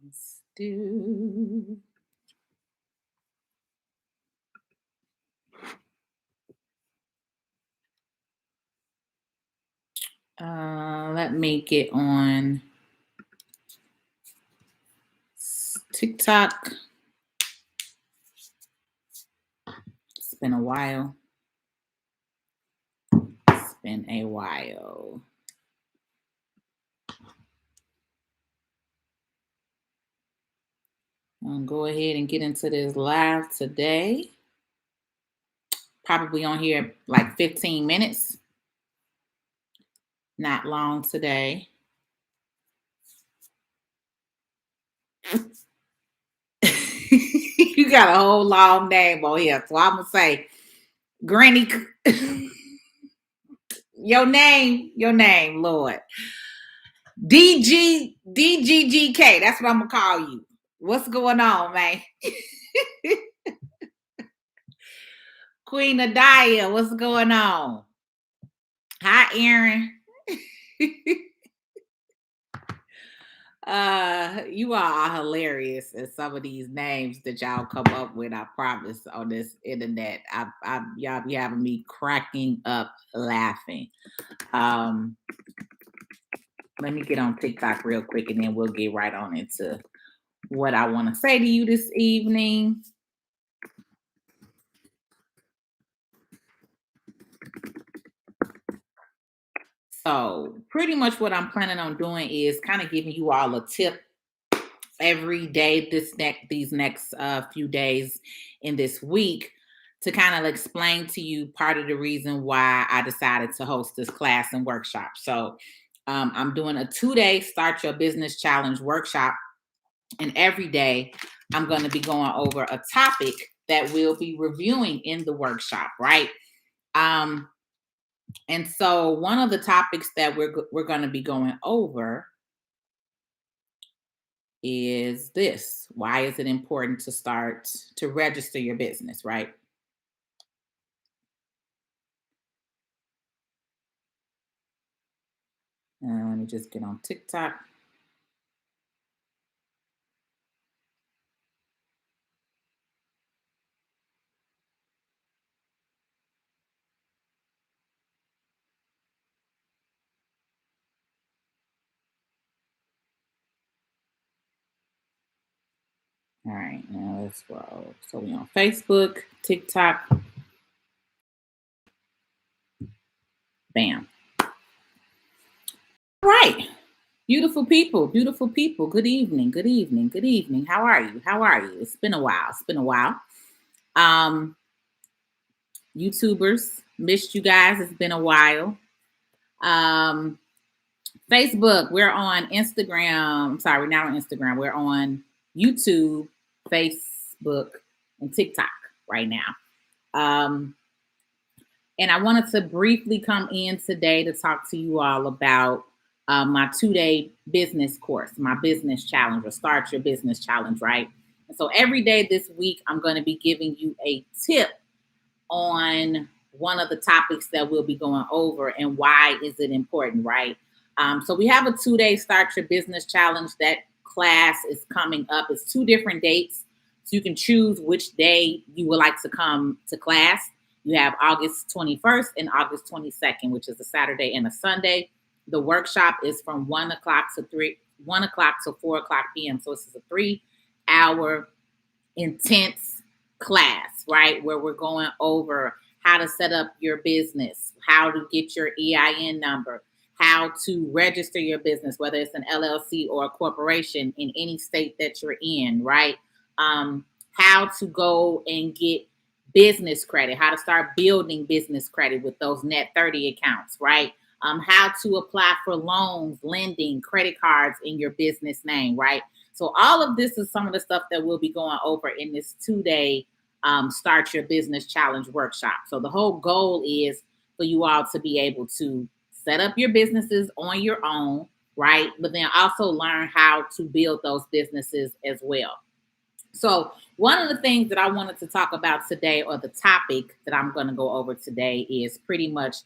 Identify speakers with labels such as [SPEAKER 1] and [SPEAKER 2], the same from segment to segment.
[SPEAKER 1] Let's do. Let me get on TikTok. It's been a while. It's been a while. I'll go ahead and get into this live today. Probably on here like 15 minutes. Not long today. You got a whole long name on here. So I'm going to say, Granny, your name, Lord. DGGK. That's what I'm going to call you. What's going on, man? Queen Adia, what's going on? Hi, Aaron. You all are hilarious at some of these names that y'all come up with. I promise on this internet, y'all be having me cracking up laughing. Let me get on TikTok real quick, and then we'll get right on into what I want to say to you this evening. So pretty much what I'm planning on doing is kind of giving you all a tip every day these next few days in this week to kind of explain to you part of the reason why I decided to host this class and workshop. So I'm doing a 2-day Start Your Business Challenge workshop, and every day I'm going to be going over a topic that we'll be reviewing in the workshop, right? And so one of the topics that we're going to be going over is this. Why is it important to start to register your business, right? Let me just get on TikTok. All right, now let's roll. So we on Facebook, TikTok. Bam. All right. Beautiful people. Good evening. How are you? It's been a while. YouTubers, missed you guys. It's been a while. Facebook, we're on Instagram. Sorry, we're not on Instagram. We're on YouTube, Facebook, and TikTok right now. And I wanted to briefly come in today to talk to you all about my 2-day business course, my business challenge, or Start Your Business Challenge, right? And so every day this week, I'm going to be giving you a tip on one of the topics that we'll be going over and why is it important, right? So we have a 2-day Start Your Business Challenge. That class is coming up. It's 2 different dates. So you can choose which day you would like to come to class. You have August 21st and August 22nd, which is a Saturday and a Sunday. The workshop is from 1 o'clock to 4 o'clock p.m. So this is a 3-hour intense class, right? Where we're going over how to set up your business, how to get your EIN number, how to register your business, whether it's an LLC or a corporation in any state that you're in, right? How to go and get business credit, how to start building business credit with those net 30 accounts, right? How to apply for loans, lending, credit cards in your business name, right? So all of this is some of the stuff that we'll be going over in this 2-day Start Your Business Challenge workshop. So the whole goal is for you all to be able to set up your businesses on your own, right? But then also learn how to build those businesses as well. So one of the things that I wanted to talk about today, or the topic that I'm going to go over today, is pretty much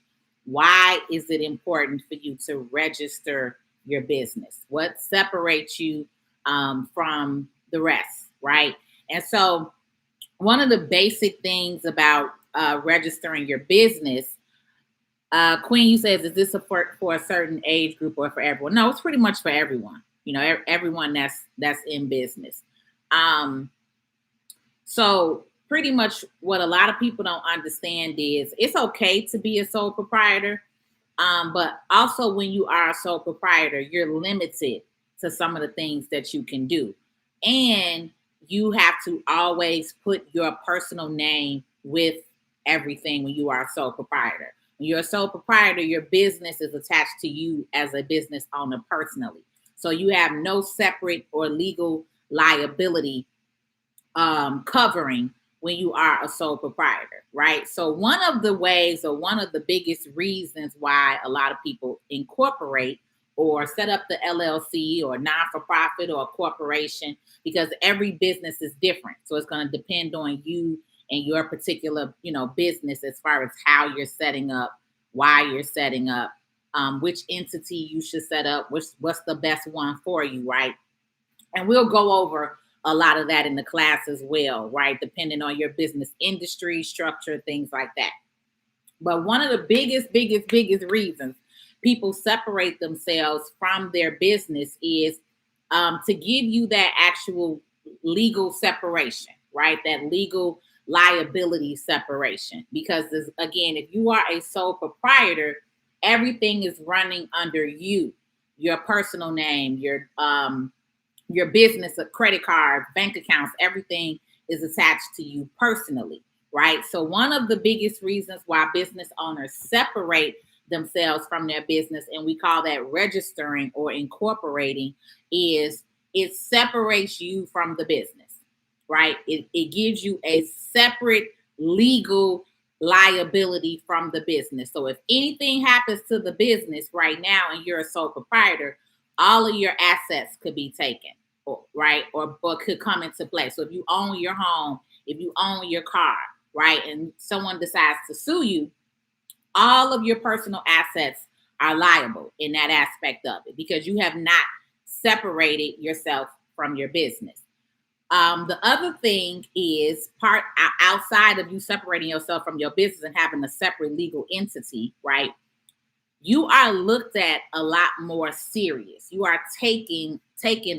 [SPEAKER 1] why is it important for you to register your business? What separates you from the rest, right? And so one of the basic things about registering your business, Queen, you says, is this for a certain age group or for everyone? No, it's pretty much for everyone. You know, everyone that's in business. Um, so pretty much what a lot of people don't understand is it's okay to be a sole proprietor. But also when you are a sole proprietor, you're limited to some of the things that you can do. And you have to always put your personal name with everything when you are a sole proprietor. When you're a sole proprietor, your business is attached to you as a business owner personally. So you have no separate or legal liability covering when you are a sole proprietor, right? So one of the ways or one of the biggest reasons why a lot of people incorporate or set up the LLC or non-for-profit or a corporation, because every business is different. So it's going to depend on you and your particular, business as far as how you're setting up, why you're setting up, which entity you should set up, what's the best one for you, right? And we'll go over a lot of that in the class as well, right? Depending on your business industry, structure, things like that. But one of the biggest reasons people separate themselves from their business is to give you that actual legal separation, right? That legal liability separation. Because again, if you are a sole proprietor, everything is running under you, your personal name, your business, a credit card, bank accounts, everything is attached to you personally, right? So one of the biggest reasons why business owners separate themselves from their business, and we call that registering or incorporating, is it separates you from the business, right? It gives you a separate legal liability from the business. So if anything happens to the business right now and you're a sole proprietor, all of your assets could be taken, right? Or could come into play. So if you own your home, if you own your car, right, and someone decides to sue you, all of your personal assets are liable in that aspect of it because you have not separated yourself from your business. The other thing is part outside of you separating yourself from your business and having a separate legal entity, right? You are looked at a lot more serious. You are taken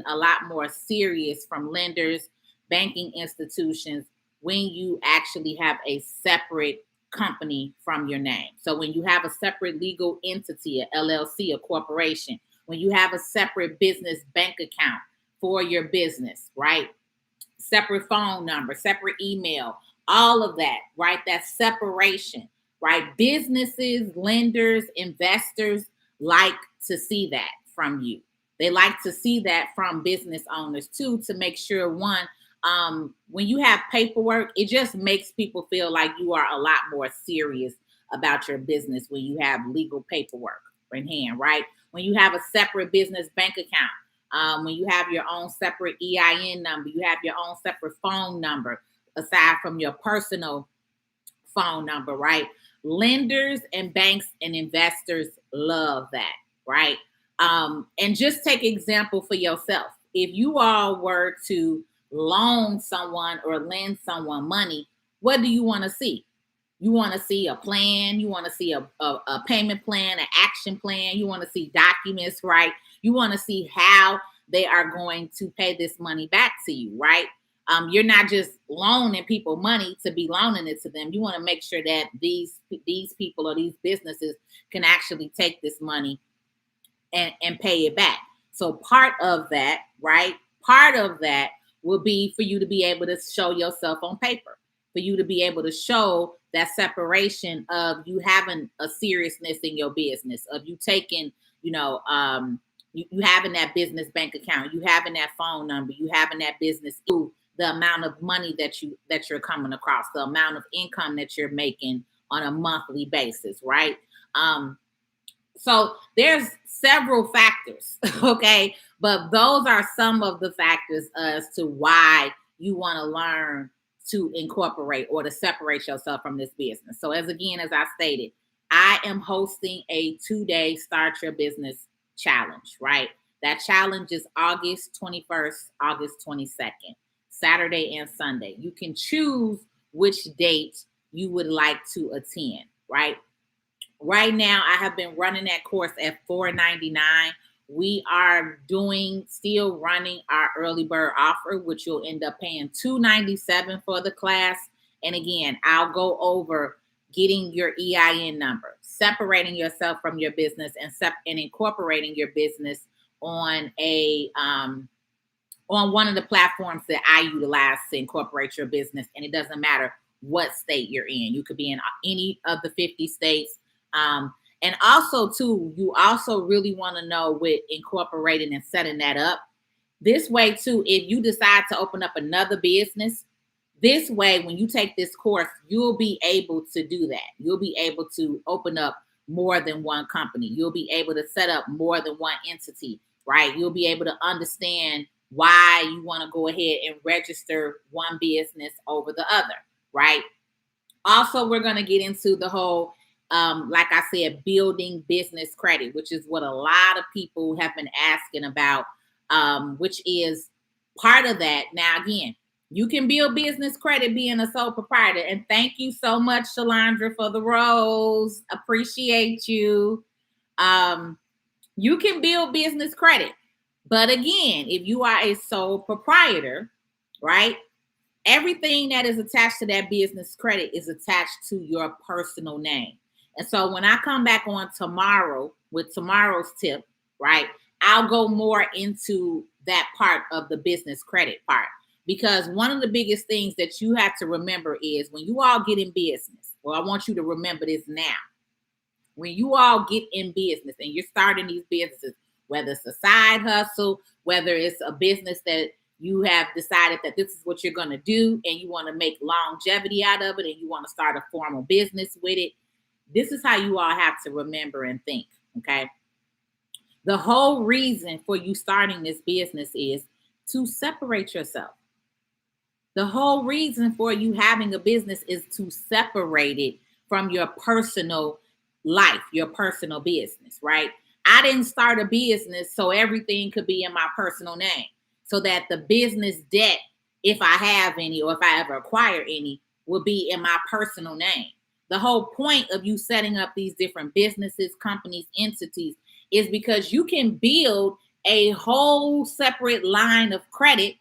[SPEAKER 1] a lot more serious from lenders, banking institutions, when you actually have a separate company from your name. So when you have a separate legal entity, a LLC, a corporation, when you have a separate business bank account for your business, right? Separate phone number, separate email, all of that, right? That separation, right? Businesses, lenders, investors like to see that from you. They like to see that from business owners too, to make sure one, when you have paperwork, it just makes people feel like you are a lot more serious about your business when you have legal paperwork in hand, right? When you have a separate business bank account, when you have your own separate EIN number, you have your own separate phone number, aside from your personal phone number, right? Lenders and banks and investors love that, right? And just take example for yourself. If you all were to loan someone or lend someone money, what do you want to see? You want to see a plan. You want to see a payment plan, an action plan. You want to see documents, right? You want to see how they are going to pay this money back to you, right? You're not just loaning people money to be loaning it to them. You want to make sure that these people or these businesses can actually take this money and pay it back. So part of that, right? Part of that will be for you to be able to show yourself on paper, for you to be able to show that separation of you having a seriousness in your business, of you taking, you having that business bank account, you having that phone number, you having that business, the amount of money that you're coming across, the amount of income that you're making on a monthly basis, right? So there's several factors, okay? But those are some of the factors as to why you want to learn to incorporate or to separate yourself from this business. So as I stated, I am hosting a 2-day Start Your Business challenge, right? That challenge is August 21st, August 22nd, Saturday and Sunday. You can choose which date you would like to attend, right? Right now, I have been running that course at $4.99. We are still running our early bird offer, which you'll end up paying $297 for the class. And again, I'll go over getting your EIN number, separating yourself from your business, and incorporating your business on on one of the platforms that I utilize to incorporate your business. And it doesn't matter what state you're in. You could be in any of the 50 states. And also, too, you also really want to know with incorporating and setting that up. This way, too, if you decide to open up another business, this way, when you take this course, you'll be able to do that. You'll be able to open up more than one company. You'll be able to set up more than one entity, right? You'll be able to understand why you want to go ahead and register one business over the other, right? Also, we're going to get into the whole, like I said, building business credit, which is what a lot of people have been asking about, which is part of that. Now, again, you can build business credit being a sole proprietor. And thank you so much, Shalandra, for the rose. Appreciate you. You can build business credit. But again, if you are a sole proprietor, right, everything that is attached to that business credit is attached to your personal name. And so when I come back on tomorrow with tomorrow's tip, right, I'll go more into that part of the business credit part. Because one of the biggest things that you have to remember is when you all get in business, well, I want you to remember this now. When you all get in business and you're starting these businesses, whether it's a side hustle, whether it's a business that you have decided that this is what you're going to do and you want to make longevity out of it and you want to start a formal business with it, this is how you all have to remember and think, okay? The whole reason for you starting this business is to separate yourself. The whole reason for you having a business is to separate it from your personal life, your personal business, right? I didn't start a business so everything could be in my personal name, so that the business debt, if I have any or if I ever acquire any, will be in my personal name. The whole point of you setting up these different businesses, companies, entities is because you can build a whole separate line of credit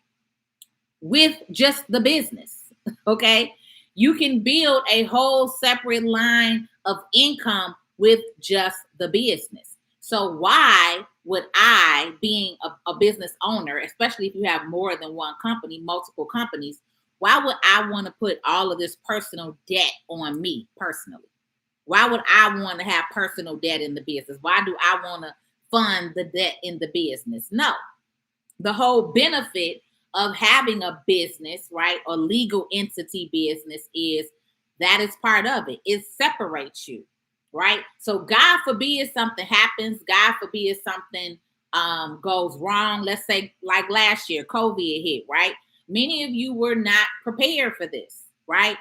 [SPEAKER 1] with just the business, okay? You can build a whole separate line of income with just the business. So why would I, being a business owner, especially if you have more than one company, multiple companies, why would I want to put all of this personal debt on me personally? Why would I want to have personal debt in the business? Why do I want to fund the debt in the business? No. The whole benefit of having a business, right, or legal entity business is that is part of it. It separates you, right? So God forbid something happens. God forbid something goes wrong. Let's say like last year, COVID hit, right? Many of you were not prepared for this, right?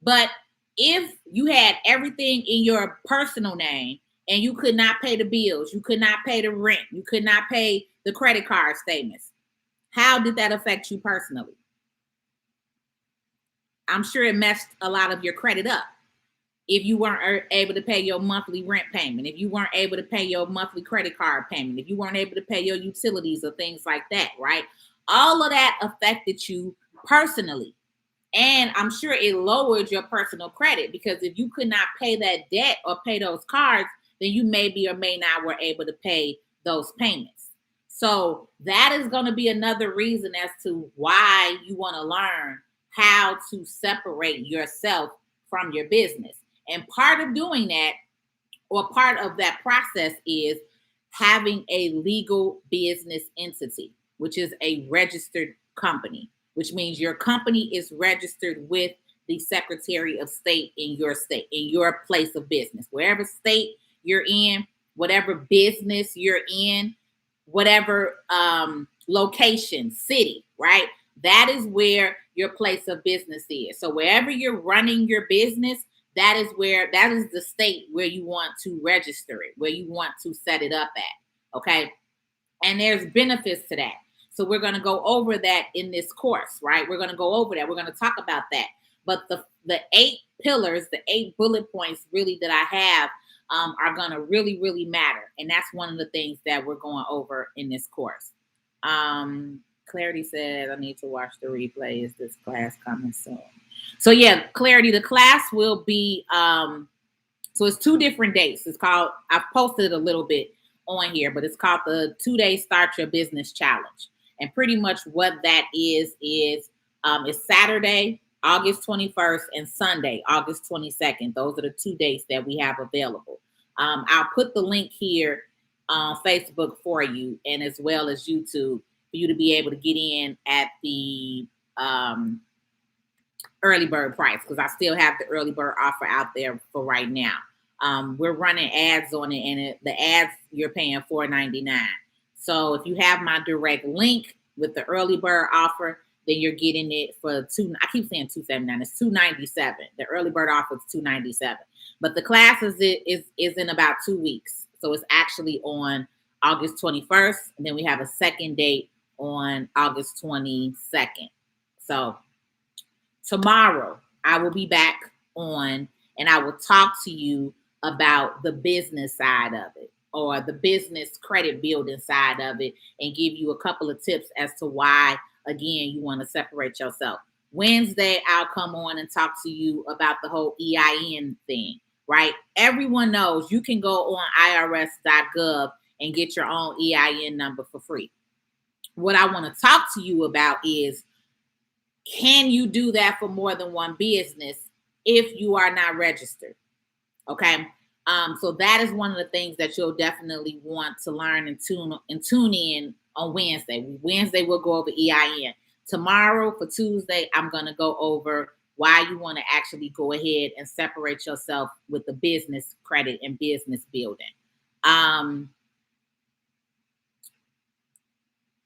[SPEAKER 1] But if you had everything in your personal name and you could not pay the bills, you could not pay the rent, you could not pay the credit card statements, how did that affect you personally? I'm sure it messed a lot of your credit up. If you weren't able to pay your monthly rent payment, if you weren't able to pay your monthly credit card payment, if you weren't able to pay your utilities or things like that, right? All of that affected you personally. And I'm sure it lowered your personal credit because if you could not pay that debt or pay those cards, then you maybe or may not were able to pay those payments. So that is going to be another reason as to why you want to learn how to separate yourself from your business. And part of doing that, or part of that process, is having a legal business entity, which is a registered company, which means your company is registered with the Secretary of State, in your place of business, wherever state you're in, whatever business you're in, whatever location, city, right? That is where your place of business is. So wherever you're running your business, that is the state where you want to register it, where you want to set it up at. Okay. And there's benefits to that. So we're going to go over that in this course, right? We're going to go over that. We're going to talk about that. But the 8 pillars, the 8 bullet points really that I have are going to really, really matter. And that's one of the things that we're going over in this course. Clarity says, I need to watch the replay. Is this class coming soon? So yeah, Clarity, the class will be, so it's 2 different dates. It's called, I've posted a little bit on here, but it's called the 2-day Start Your Business Challenge. And pretty much what that is it's Saturday, August 21st, and Sunday, August 22nd. Those are the 2 dates that we have available. I'll put the link here on Facebook for you, and as well as YouTube, for you to be able to get in at the early bird price, because I still have the early bird offer out there for right now. We're running ads on it, and the ads you're paying $4.99. So if you have my direct link with the early bird offer, then you're getting it for I keep saying $279. It's $297. The early bird offer is $297. But the class is in about 2 weeks. So it's actually on August 21st, and then we have a second date on August 22nd. So tomorrow I will be back on, and I will talk to you about the business side of it, or the business credit building side of it, and give you a couple of tips as to why, again, you want to separate yourself. Wednesday, I'll come on and talk to you about the whole EIN thing, right? Everyone knows you can go on irs.gov and get your own EIN number for free. What I want to talk to you about is, can you do that for more than one business if you are not registered? Okay. So that is one of the things that you'll definitely want to learn and tune in on Wednesday. Wednesday, we'll go over EIN. Tomorrow, for Tuesday, I'm going to go over why you want to actually go ahead and separate yourself with the business credit and business building.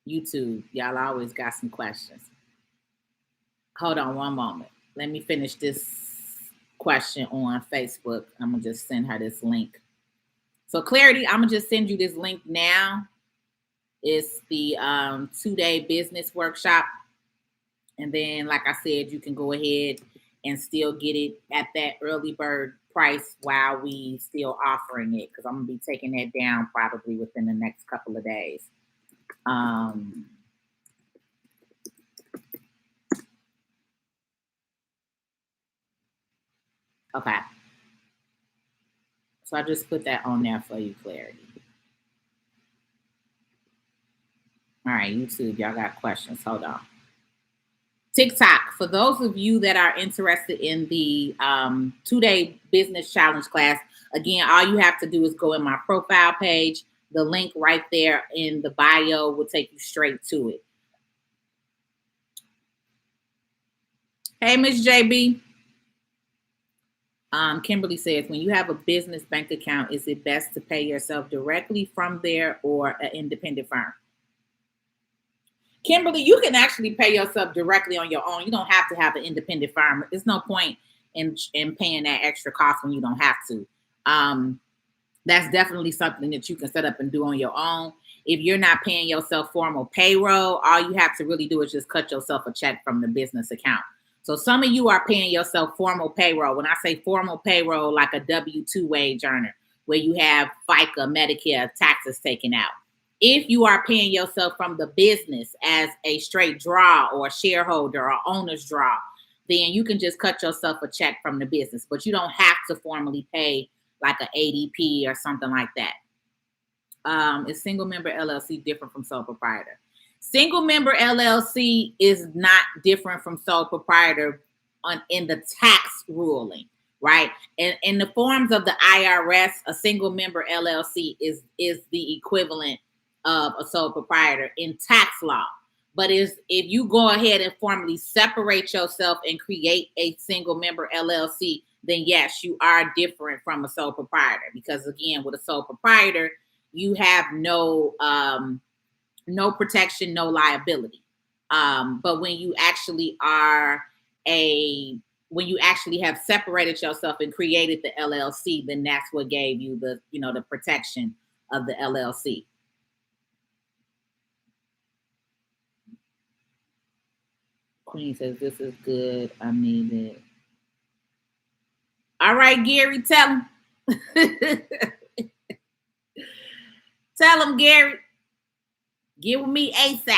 [SPEAKER 1] YouTube, y'all always got some questions. Hold on one moment. Let me finish this question on Facebook. I'm going to just send her this link. So Clarity, I'm going to just send you this link now. It's the 2-day business workshop. And then, like I said, you can go ahead and still get it at that early bird price while we still offering it, because I'm going to be taking that down probably within the next couple of days. Okay. So I just put that on there for you, Clarity. All right, YouTube, y'all got questions. Hold on. TikTok, for those of you that are interested in the 2-day business challenge class, again, all you have to do is go in my profile page. The link right there in the bio will take you straight to it. Hey, Miss JB. Kimberly says, when you have a business bank account, is it best to pay yourself directly from there or an independent firm? Kimberly, you can actually pay yourself directly on your own. You don't have to have an independent firm. There's no point in paying that extra cost when you don't have to. That's definitely something that you can set up and do on your own. If you're not paying yourself formal payroll, all you have to really do is just cut yourself a check from the business account. So some of you are paying yourself formal payroll. When I say formal payroll, like a W-2 wage earner, where you have FICA, Medicare, taxes taken out. If you are paying yourself from the business as a straight draw or shareholder or owner's draw, then you can just cut yourself a check from the business, but you don't have to formally pay like an ADP or something like that. Is single member LLC different from sole proprietor? Single member LLC is not different from sole proprietor in the tax ruling, right? And in the forms of the IRS, a single member LLC is the equivalent of a sole proprietor in tax law. But if you go ahead and formally separate yourself and create a single member LLC, then yes, you are different from a sole proprietor, because again, with a sole proprietor, you have no protection, no liability. But when you actually have separated yourself and created the LLC, then that's what gave you the protection of the LLC. Queen says, this is good. I need it. All right, Gary, tell him. Tell him, Gary. Get with me ASAP.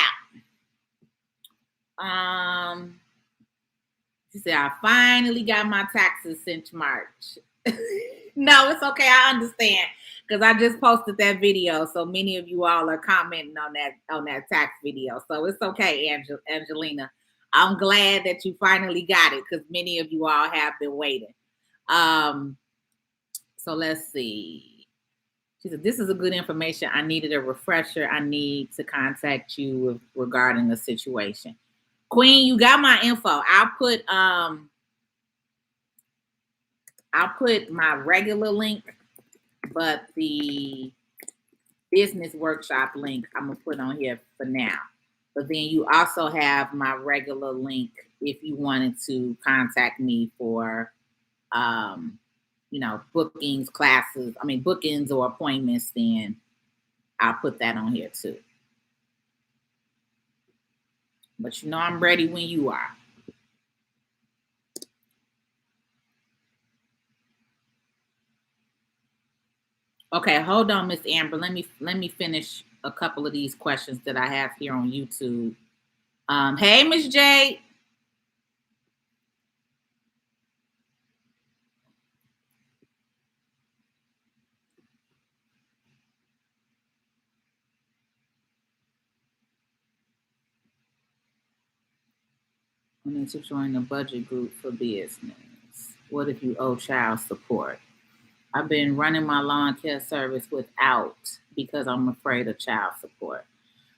[SPEAKER 1] She said, I finally got my taxes since March. No, it's okay. I understand. Because I just posted that video. So many of you all are commenting on that tax video. So it's okay, Angelina. I'm glad that you finally got it because many of you all have been waiting. So let's see. She said, this is a good information. I needed a refresher. I need to contact you regarding the situation. Queen, you got my info. I'll put my regular link, but the business workshop link I'm gonna put on here for now. But then you also have my regular link if you wanted to contact me for bookings, classes, bookings or appointments, then I'll put that on here too. But I'm ready when you are. Okay, hold on, Miss Amber. Let me finish a couple of these questions that I have here on YouTube. Hey, Miss Jade. I need to join the budget group for business. What if you owe child support? I've been running my lawn care service without because I'm afraid of child support.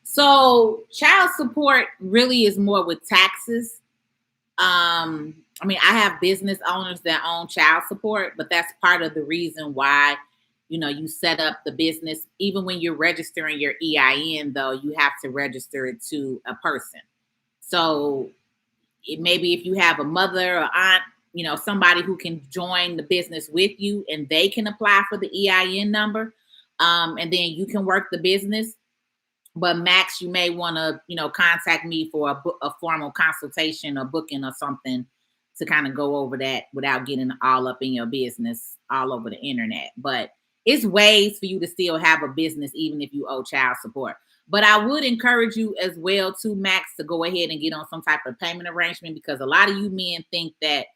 [SPEAKER 1] So child support really is more with taxes. I have business owners that own child support, but that's part of the reason why, you set up the business. Even when you're registering your EIN, though, you have to register it to a person. So maybe if you have a mother or aunt, somebody who can join the business with you and they can apply for the EIN number, and then you can work the business. But Max, you may want to, contact me for a formal consultation or booking or something to kind of go over that without getting all up in your business all over the internet. But it's ways for you to still have a business even if you owe child support. But I would encourage you as well too, Max, to go ahead and get on some type of payment arrangement, because a lot of you men think that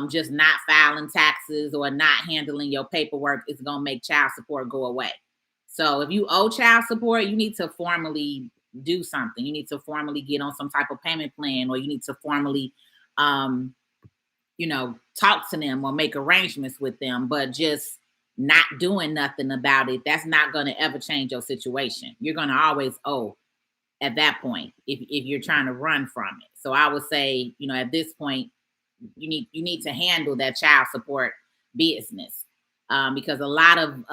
[SPEAKER 1] just not filing taxes or not handling your paperwork is going to make child support go away. So if you owe child support, you need to formally do something. You need to formally get on some type of payment plan, or you need to formally, talk to them or make arrangements with them. But just not doing nothing about it, that's not going to ever change your situation. You're going to always owe at that point if you're trying to run from it. So I would say, at this point, you need to handle that child support business. Because a lot of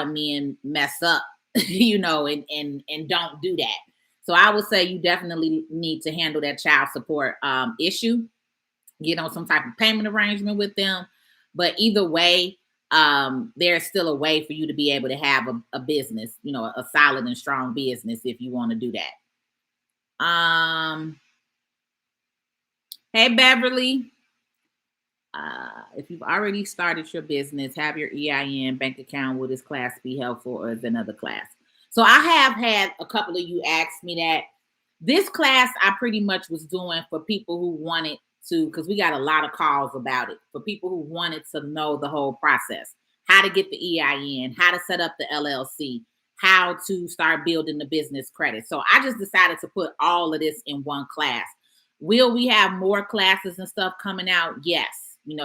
[SPEAKER 1] men mess up, and don't do that. So I would say you definitely need to handle that child support issue, get on some type of payment arrangement with them. But either way, there's still a way for you to be able to have a business, a solid and strong business if you want to do that. Hey, Beverly. If you've already started your business, have your EIN, bank account, will this class be helpful, or is another class? So I have had a couple of you ask me that. This class I pretty much was doing for people who wanted to, because we got a lot of calls about it, for people who wanted to know the whole process, how to get the EIN, how to set up the LLC, how to start building the business credit. So I just decided to put all of this in one class. Will we have more classes and stuff coming out? Yes.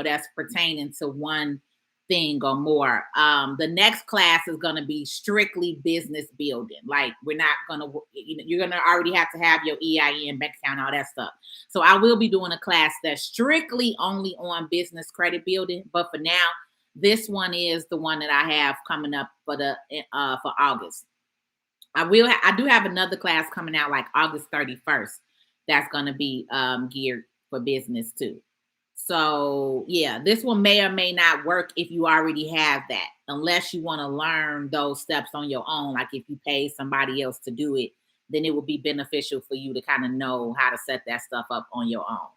[SPEAKER 1] That's pertaining to one thing or more. The next class is going to be strictly business building. Like, we're not going to, you're going to already have to have your EIN, bank account, all that stuff. So I will be doing a class that's strictly only on business credit building. But for now, this one is the one that I have coming up for August. I do have another class coming out like August 31st. That's going to be geared for business too. So yeah, this one may or may not work if you already have that, unless you want to learn those steps on your own. Like if you pay somebody else to do it, then it would be beneficial for you to kind of know how to set that stuff up on your own.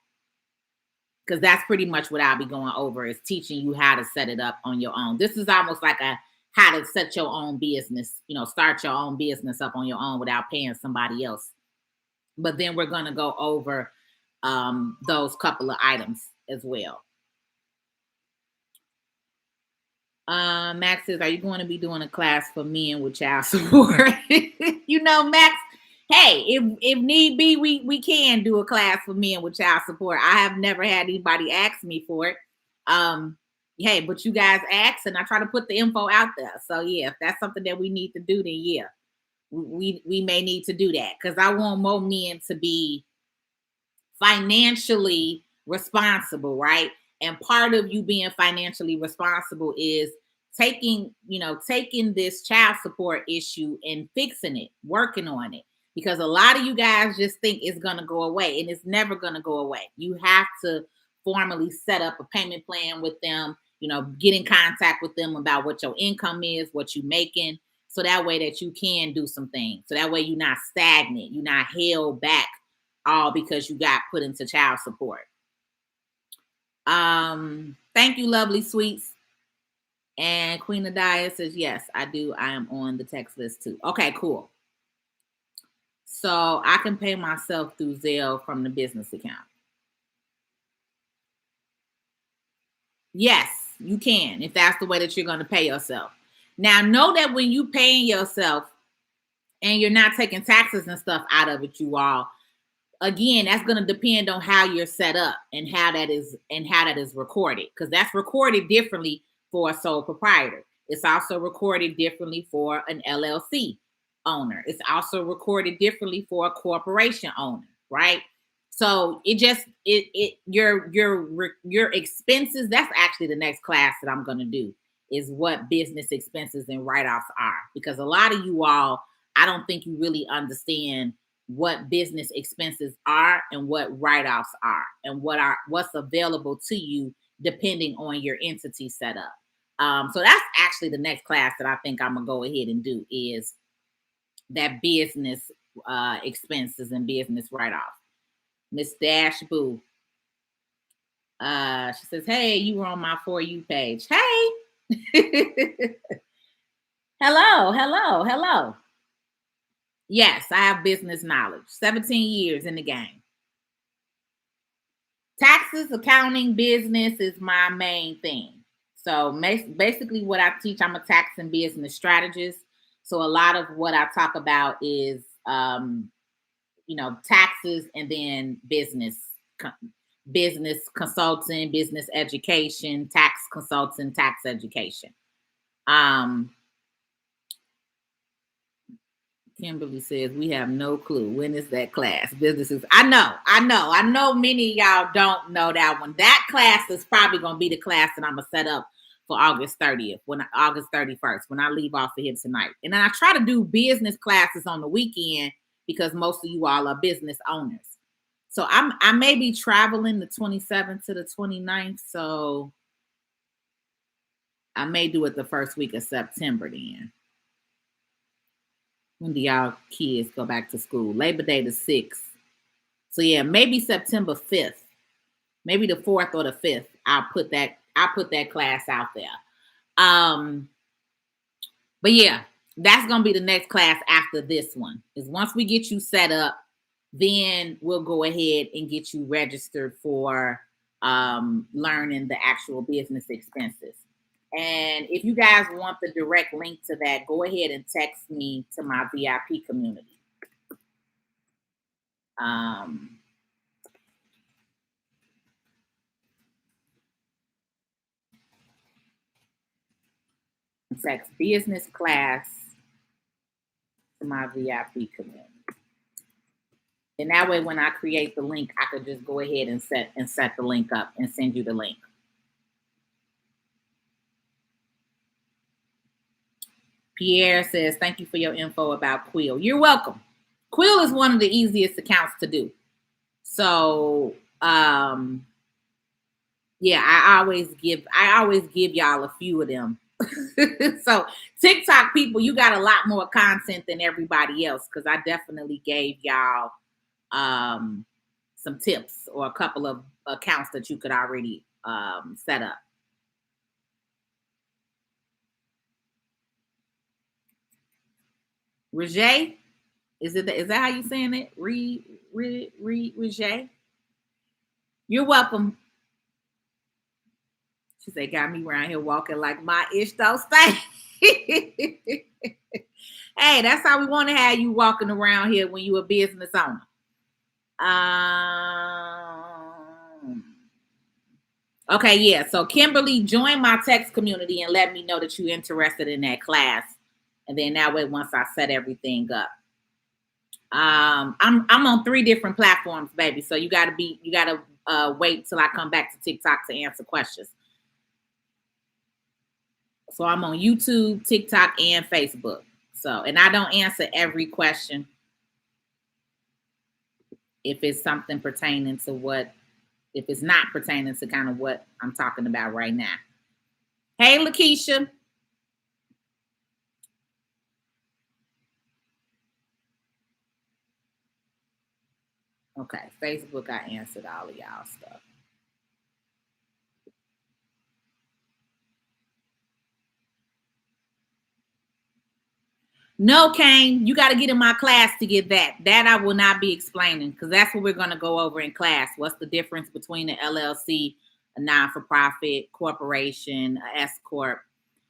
[SPEAKER 1] Because that's pretty much what I'll be going over, is teaching you how to set it up on your own. This is almost like a how to set your own business, start your own business up on your own without paying somebody else. But then we're going to go over those couple of items as well. Max says, are you going to be doing a class for men with child support? Max, hey, if need be, we can do a class for men with child support. I have never had anybody ask me for it. Hey, but you guys ask, and I try to put the info out there. So yeah, if that's something that we need to do, then yeah, we may need to do that, because I want more men to be financially responsible, right? And part of you being financially responsible is taking this child support issue and fixing it, working on it. Because a lot of you guys just think it's going to go away, and it's never going to go away. You have to formally set up a payment plan with them, get in contact with them about what your income is, what you're making, so that way that you can do some things. So that way you're not stagnant, you're not held back all because you got put into child support. Thank you, lovely sweets. And Queen Adia says, yes, I do. I am on the text list too. Okay, cool. So I can pay myself through Zelle from the business account. Yes, you can, if that's the way that you're going to pay yourself. Now, know that when you paying yourself and you're not taking taxes and stuff out of it, you all, again, that's going to depend on how you're set up and how that is recorded, because that's recorded differently for a sole proprietor. It's also recorded differently for an LLC owner. It's also recorded differently for a corporation owner, right? So your expenses, that's actually the next class that I'm going to do, is what business expenses and write-offs are, because a lot of you all, I don't think you really understand what business expenses are and what write-offs are, and what's available to you depending on your entity setup. So that's actually the next class that I think I'm gonna go ahead and do, is that business expenses and business write-off. Miss Dash Boo. She says, hey, you were on my For You page. Hey. Hello. Yes, I have business knowledge. 17 years in the game. Taxes, accounting, business is my main thing. So basically what I teach, I'm a tax and business strategist. So a lot of what I talk about is, taxes, and then business consulting, business education, tax consulting, tax education. Kimberly says, we have no clue. When is that class? Businesses. I know many of y'all don't know that one. That class is probably going to be the class that I'm going to set up for August 30th, August 31st, when I leave off of here tonight. And then I try to do business classes on the weekend, because most of you all are business owners. So I may be traveling the 27th to the 29th. So I may do it the first week of September then. When do y'all kids go back to school? Labor Day the 6th. So yeah, maybe September 5th. Maybe the 4th or the 5th. I'll put that class out there. But yeah, that's gonna be the next class after this one. Is once we get you set up, then we'll go ahead and get you registered for learning the actual business expenses. And if you guys want the direct link to that, go ahead and text me to my VIP community. Text business class to my VIP community. And that way, when I create the link, I could just go ahead and set the link up and send you the link. Pierre says, thank you for your info about Quill. You're welcome. Quill is one of the easiest accounts to do. So, yeah, I always give y'all a few of them So TikTok people, you got a lot more content than everybody else because I definitely gave y'all some tips or a couple of accounts that you could already set up. Rejay, is that how you saying it? Rejay. You're welcome. She said, got me around here walking like my ish don't stay. Hey, that's how we want to have you walking around here when you a business owner. Okay, yeah. So Kimberly, join my text community and let me know that you're interested in that class. And then that way, once I set everything up. I'm on 3 different platforms, baby. So you gotta wait till I come back to TikTok to answer questions. So I'm on YouTube, TikTok, and Facebook. So, and I don't answer every question if it's something pertaining to if it's not pertaining to kind of what I'm talking about right now. Hey, Lakeisha. Okay, Facebook, I answered all of y'all stuff. No, Kane, you got to get in my class to get that. That I will not be explaining because that's what we're going to go over in class. What's the difference between an LLC, a non-for-profit, corporation, a S corp?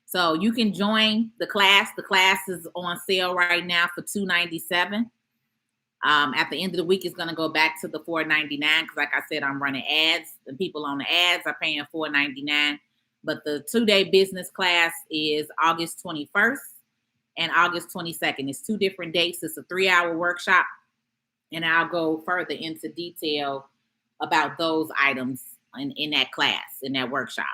[SPEAKER 1] So you can join the class. The class is on sale right now for $297. At the end of the week, it's going to go back to the $499 because, like I said, I'm running ads, and people on the ads are paying $499. But the 2-day business class is August 21st and August 22nd. It's 2 different dates. It's a 3-hour workshop, and I'll go further into detail about those items in that class, in that workshop.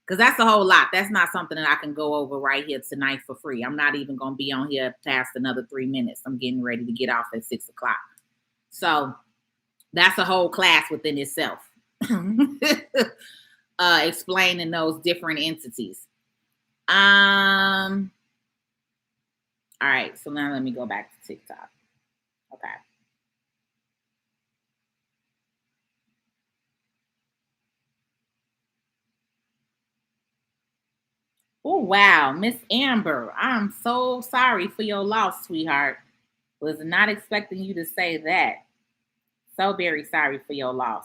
[SPEAKER 1] Because that's a whole lot. That's not something that I can go over right here tonight for free. I'm not even going to be on here past another 3 minutes. I'm getting ready to get off at 6 o'clock. So that's a whole class within itself. Explaining those different entities. All right. So now let me go back to TikTok. Okay. Oh, wow. Miss Amber, I'm so sorry for your loss, sweetheart. Was not expecting you to say that. So very sorry for your loss.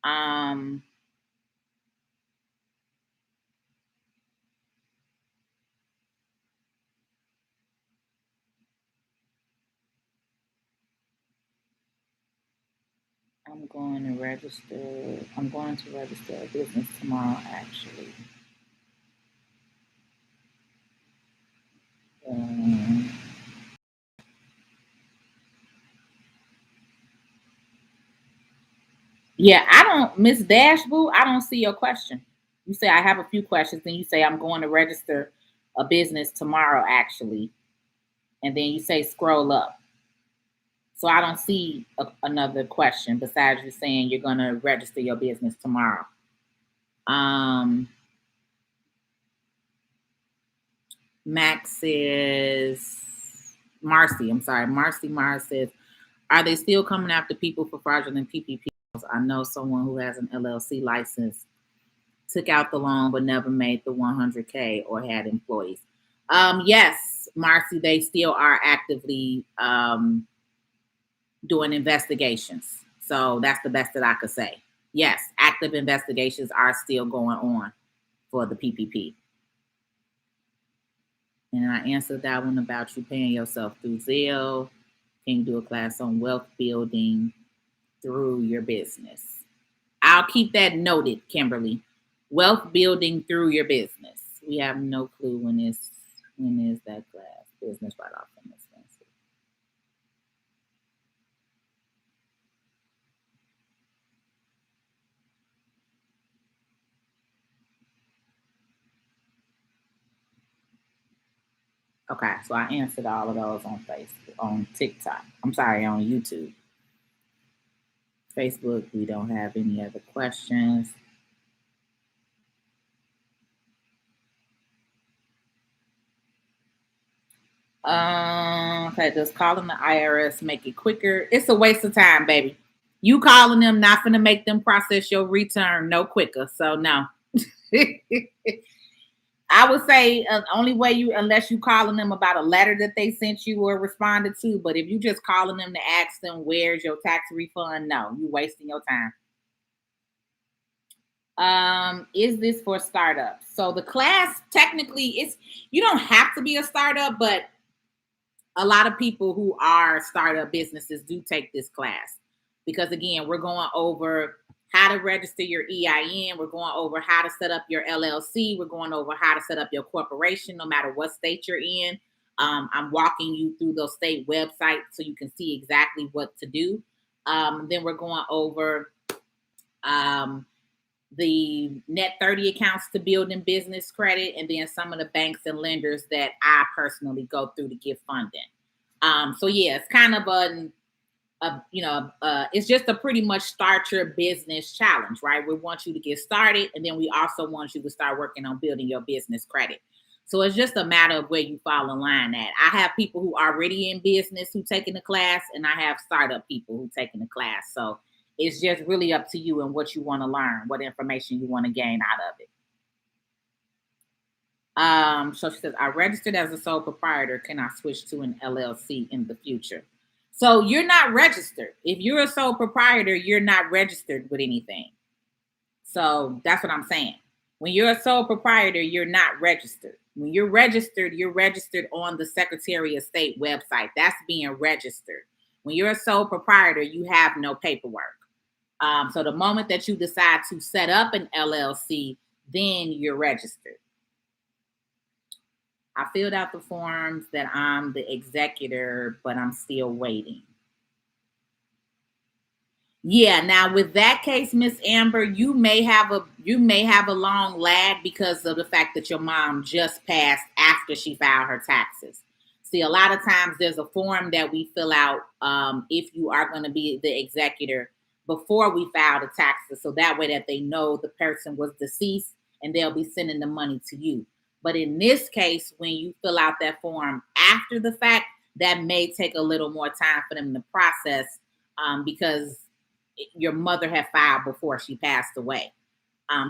[SPEAKER 1] Um, I'm going to register. I'm going to register a business tomorrow, actually. Um, yeah, I don't, Miss Dashboo, I don't see your question. You say I have a few questions, then you say I'm going to register a business tomorrow, actually, and then you say scroll up. So I don't see another question besides you saying you're going to register your business tomorrow. Max says, Marcy, I'm sorry, Marcy Mars says, are they still coming after people for fraudulent PPP? I know someone who has an LLC license, took out the loan but never made the 100K or had employees. Yes, Marcy, they still are actively doing investigations. So that's the best that I could say. Yes, active investigations are still going on for the PPP. And I answered that one about you paying yourself through Zelle. Can you do a class on wealth building through your business? I'll keep that noted, Kimberly. Wealth building through your business. We have no clue when is that class. Business right off from expensive. Okay, so I answered all of those on Facebook, on TikTok. I'm sorry, on YouTube. Facebook, we don't have any other questions. Okay, does calling the IRS make it quicker? It's a waste of time, baby. You calling them not gonna make them process your return no quicker. So no. I would say only way you, unless you calling them about a letter that they sent you or responded to. But if you just calling them to ask them where's your tax refund, no, you wasting your time. Is this for startups? So the class technically it's you don't have to be a startup, but a lot of people who are startup businesses do take this class because again, we're going over how to register your EIN, we're going over how to set up your LLC, we're going over how to set up your corporation no matter what state you're in. I'm walking you through those state websites so you can see exactly what to do. Then we're going over um, the net 30 accounts to build in business credit, and then some of the banks and lenders that I personally go through to give funding. So yeah, it's kind of it's just a pretty much start your business challenge, right? We want you to get started, and then we also want you to start working on building your business credit. So it's just a matter of where you fall in line at. I have people who are already in business who taking the class, and I have startup people who taking the class. So it's just really up to you and what you want to learn, what information you want to gain out of it. So she says, I registered as a sole proprietor. Can I switch to an LLC in the future? So you're not registered. If you're a sole proprietor, you're not registered with anything. So that's what I'm saying. When you're a sole proprietor, you're not registered. When you're registered on the Secretary of State website. That's being registered. When you're a sole proprietor, you have no paperwork. So the moment that you decide to set up an LLC, then you're registered. I filled out the forms that I'm the executor, but I'm still waiting. Yeah, now with that case, Miss Amber, you may have a long lag because of the fact that your mom just passed after she filed her taxes. See, a lot of times there's a form that we fill out if you are going to be the executor before we file the taxes, so that way that they know the person was deceased and they'll be sending the money to you. But in this case, when you fill out that form after the fact, that may take a little more time for them to process because your mother had filed before she passed away.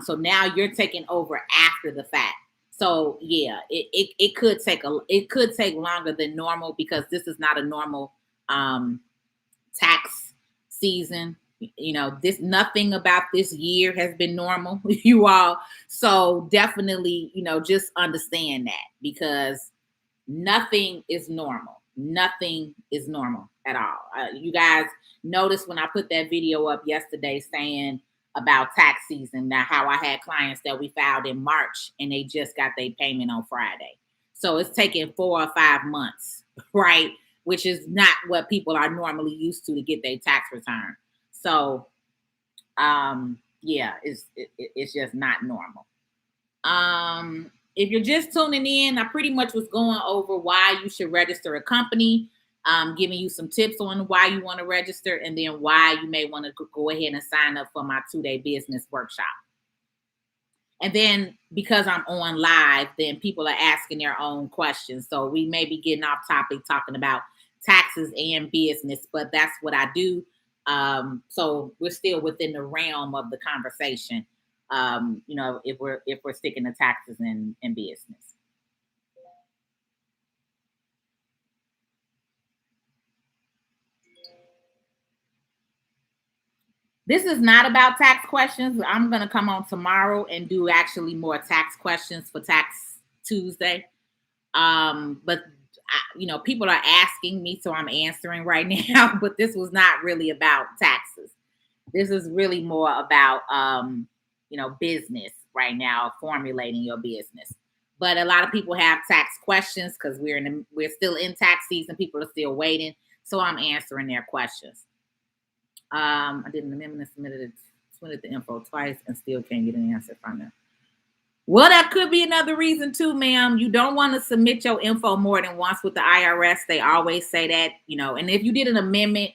[SPEAKER 1] So now you're taking over after the fact. So yeah, it could take longer than normal because this is not a normal tax season. You know, this nothing about this year has been normal, you all. So definitely, just understand that because nothing is normal. Nothing is normal at all. You guys noticed when I put that video up yesterday saying about tax season, now how I had clients that we filed in March and they just got their payment on Friday. So it's taking 4 or 5 months, right? Which is not what people are normally used to get their tax return. So, yeah, it's just not normal. If you're just tuning in, I pretty much was going over why you should register a company, giving you some tips on why you want to register, and then why you may want to go ahead and sign up for my 2-day business workshop. And then because I'm on live, then people are asking their own questions. So we may be getting off topic talking about taxes and business, but that's what I do. So we're still within the realm of the conversation. If we're sticking to taxes and business. This is not about tax questions. I'm going to come on tomorrow and do actually more tax questions for Tax Tuesday. But people are asking me, so I'm answering right now. But this was not really about taxes. This is really more about business right now, formulating your business. But a lot of people have tax questions because we're still in tax season. People are still waiting, so I'm answering their questions. I did an amendment and submitted the info twice and still can't get an answer from them. Well, that could be another reason too, ma'am. You don't want to submit your info more than once with the IRS. They always say that, and if you did an amendment,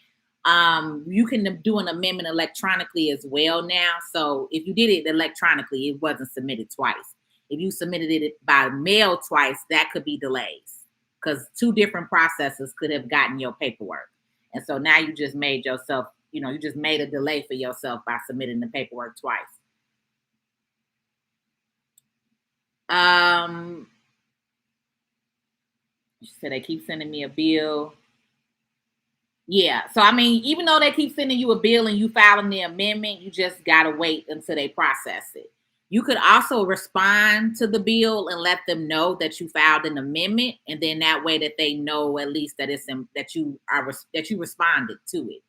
[SPEAKER 1] you can do an amendment electronically as well now. So if you did it electronically, it wasn't submitted twice. If you submitted it by mail twice, that could be delays. because two different processes could have gotten your paperwork. And so now you just made yourself, you just made a delay for yourself by submitting the paperwork twice. She said they keep sending me a bill. Yeah. So, I mean, even though they keep sending you a bill and you filing the amendment, you just got to wait until they process it. You could also respond to the bill and let them know that you filed an amendment. And then that way that they know at least that that you responded to it.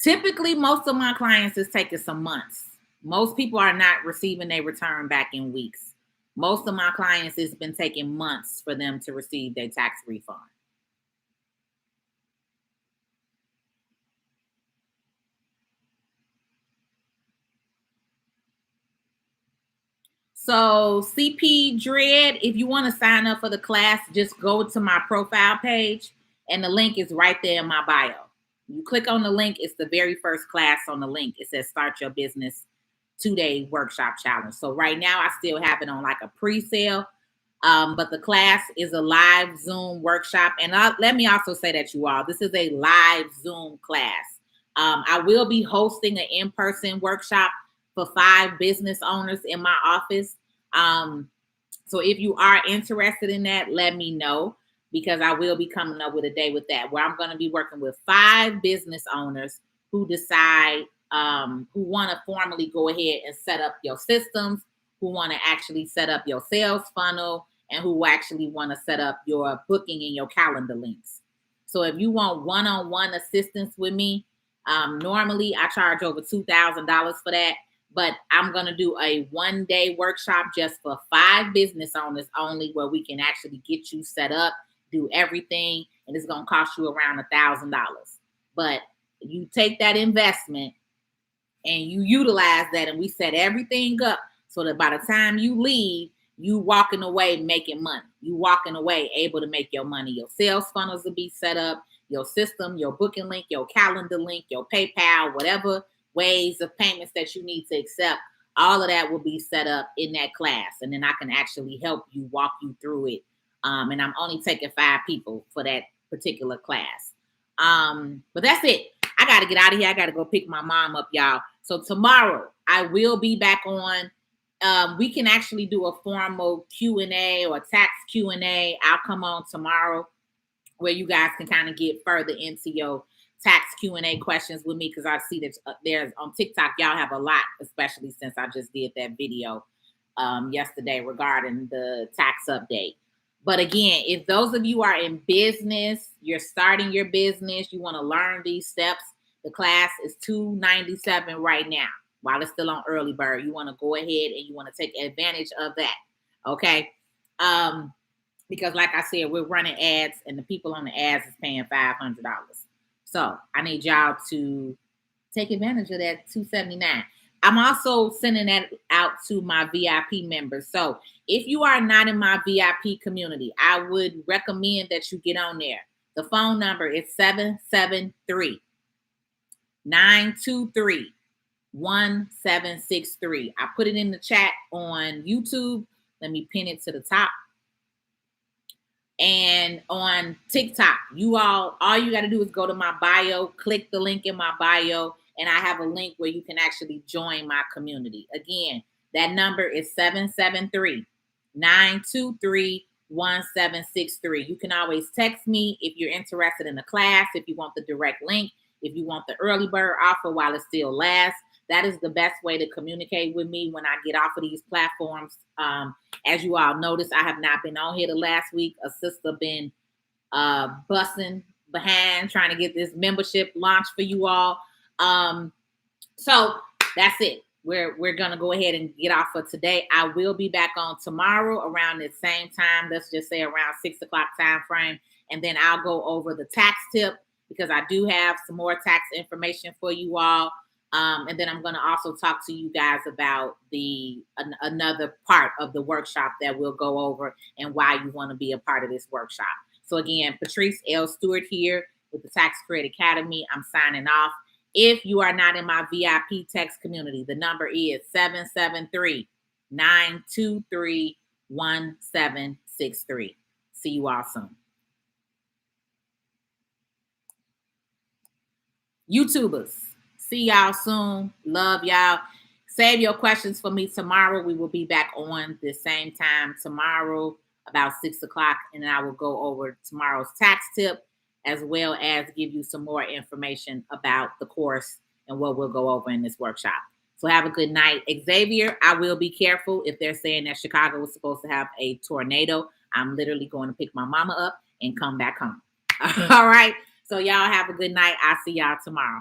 [SPEAKER 1] Typically, most of my clients is taking some months. Most people are not receiving their return back in weeks. Most of my clients, it's been taking months for them to receive their tax refund. So CP Dread, if you want to sign up for the class, just go to my profile page and the link is right there in my bio. You click on the link, it's the very first class on the link. It says Start Your Business 2-Day Workshop Challenge. So right now I still have it on like a pre-sale, but the class is a live Zoom workshop. And let me also say that this is a live Zoom class. I will be hosting an in-person workshop for 5 business owners in my office. So if you are interested in that, let me know, because I will be coming up with a day with that, where I'm going to be working with 5 business owners who decide, who want to formally go ahead and set up your systems, who want to actually set up your sales funnel, and who actually want to set up your booking and your calendar links. So if you want one-on-one assistance with me, normally I charge over $2,000 for that. But I'm going to do a 1-day workshop just for 5 business owners only, where we can actually get you set up, do everything, and it's going to cost you around $1,000. But you take that investment and you utilize that, and we set everything up so that by the time you leave, you walking away making money. You walking away able to make your money. Your sales funnels will be set up, your system, your booking link, your calendar link, your PayPal, whatever ways of payments that you need to accept, all of that will be set up in that class. And then I can actually help you walk you through it. And I'm only taking 5 people for that particular class. But that's it. I got to get out of here. I got to go pick my mom up, y'all. So tomorrow I will be back on. We can actually do a formal Q&A or tax Q&A. I'll come on tomorrow where you guys can kind of get further into your tax Q&A questions with me, because I see that there's on TikTok, y'all have a lot, especially since I just did that video yesterday regarding the tax update. But again, if those of you are in business, you're starting your business, you want to learn these steps, the class is $297 right now while it's still on early bird. You want to go ahead and you want to take advantage of that. Okay. Because like I said, we're running ads and the people on the ads is paying $500. So I need y'all to take advantage of that $279. I'm also sending that out to my VIP members. So if you are not in my VIP community, I would recommend that you get on there. The phone number is 773-923-1763. I put it in the chat on YouTube. Let me pin it to the top. And on TikTok, all you got to do is go to my bio, click the link in my bio, and I have a link where you can actually join my community. Again, that number is 773-923-1763. You can always text me if you're interested in the class, if you want the direct link, if you want the early bird offer while it still lasts. That is the best way to communicate with me when I get off of these platforms. As you all noticed, I have not been on here the last week. A sister been busting behind trying to get this membership launched for you all. So that's it. We're gonna go ahead and get off for today. I will be back on tomorrow around the same time. Let's just say around 6 o'clock time frame, and then I'll go over the tax tip, because I do have some more tax information for you all. And then I'm going to also talk to you guys about another part of the workshop that we'll go over and why you want to be a part of this workshop. So again, Patrice L. Stewart here with the Tax Credit Academy. I'm signing off. If you are not in my VIP text community, the number is 773-923-1763. 63. See you all soon. YouTubers, see y'all soon. Love y'all. Save your questions for me tomorrow. We will be back on the same time tomorrow about 6 o'clock, and then I will go over tomorrow's tax tip as well as give you some more information about the course and what we'll go over in this workshop. So have a good night. Xavier, I will be careful if they're saying that Chicago was supposed to have a tornado. I'm literally going to pick my mama up and come back home. All right. So y'all have a good night. I'll see y'all tomorrow.